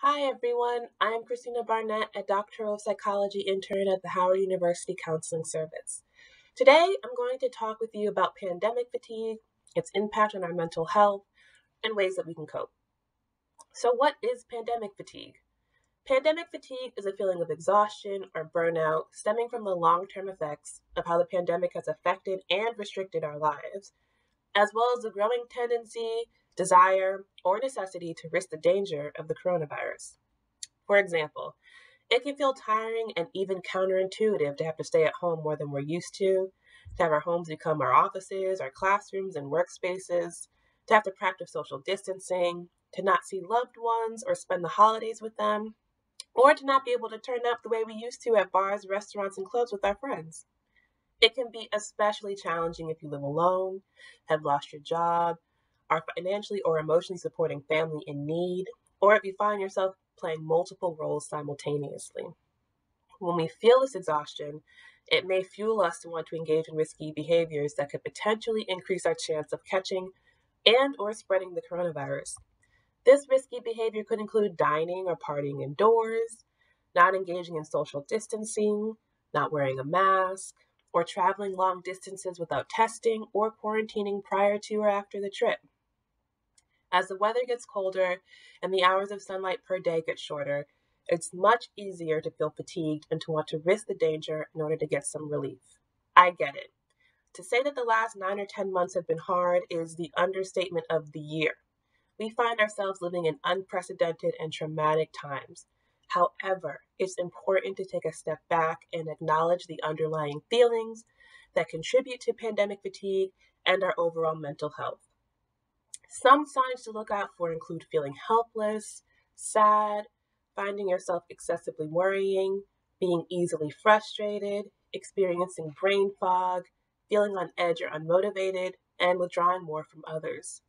Hi everyone, I'm Christina Barnett, a doctoral psychology intern at the Howard University Counseling Service. Today, I'm going to talk with you about pandemic fatigue, its impact on our mental health, and ways that we can cope. So what is pandemic fatigue? Pandemic fatigue is a feeling of exhaustion or burnout stemming from the long-term effects of how the pandemic has affected and restricted our lives, as well as the growing tendency, desire, or necessity to risk the danger of the coronavirus. For example, it can feel tiring and even counterintuitive to have to stay at home more than we're used to have our homes become our offices, our classrooms, and workspaces, to have to practice social distancing, to not see loved ones or spend the holidays with them, or to not be able to turn up the way we used to at bars, restaurants, and clubs with our friends. It can be especially challenging if you live alone, have lost your job, are financially or emotionally supporting family in need, or if you find yourself playing multiple roles simultaneously. When we feel this exhaustion, it may fuel us to want to engage in risky behaviors that could potentially increase our chance of catching and or spreading the coronavirus. This risky behavior could include dining or partying indoors, not engaging in social distancing, not wearing a mask, or traveling long distances without testing or quarantining prior to or after the trip. As the weather gets colder and the hours of sunlight per day get shorter, it's much easier to feel fatigued and to want to risk the danger in order to get some relief. I get it. To say that the last 9 or 10 months have been hard is the understatement of the year. We find ourselves living in unprecedented and traumatic times. However, it's important to take a step back and acknowledge the underlying feelings that contribute to pandemic fatigue and our overall mental health. Some signs to look out for include feeling helpless, sad, finding yourself excessively worrying, being easily frustrated, experiencing brain fog, feeling on edge or unmotivated, and withdrawing more from others.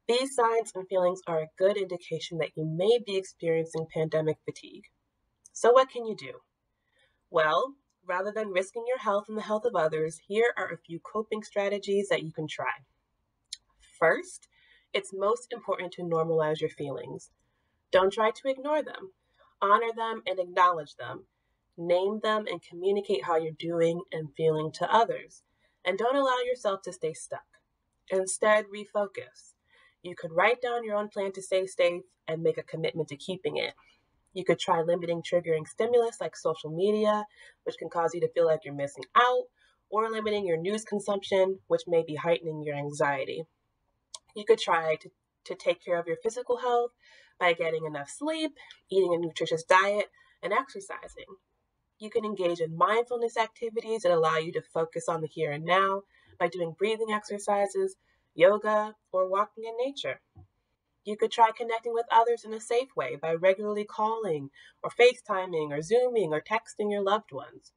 These signs and feelings are a good indication that you may be experiencing pandemic fatigue. So, what can you do? Well, rather than risking your health and the health of others, here are a few coping strategies that you can try. First, it's most important to normalize your feelings. Don't try to ignore them. Honor them and acknowledge them. Name them and communicate how you're doing and feeling to others. And don't allow yourself to stay stuck. Instead, refocus. You could write down your own plan to stay safe and make a commitment to keeping it. You could try limiting triggering stimulus like social media, which can cause you to feel like you're missing out, or limiting your news consumption, which may be heightening your anxiety. You could try to take care of your physical health by getting enough sleep, eating a nutritious diet, and exercising. You can engage in mindfulness activities that allow you to focus on the here and now by doing breathing exercises, yoga, or walking in nature. You could try connecting with others in a safe way by regularly calling, or FaceTiming, or Zooming, or texting your loved ones.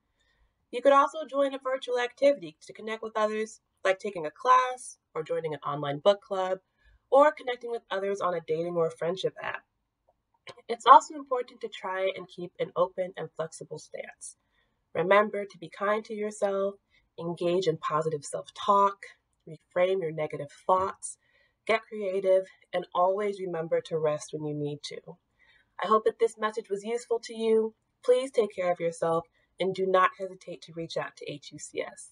You could also join a virtual activity to connect with others, like taking a class, or joining an online book club, or connecting with others on a dating or friendship app. It's also important to try and keep an open and flexible stance. Remember to be kind to yourself, engage in positive self talk, reframe your negative thoughts, get creative, and always remember to rest when you need to. I hope that this message was useful to you. Please take care of yourself and do not hesitate to reach out to HUCS.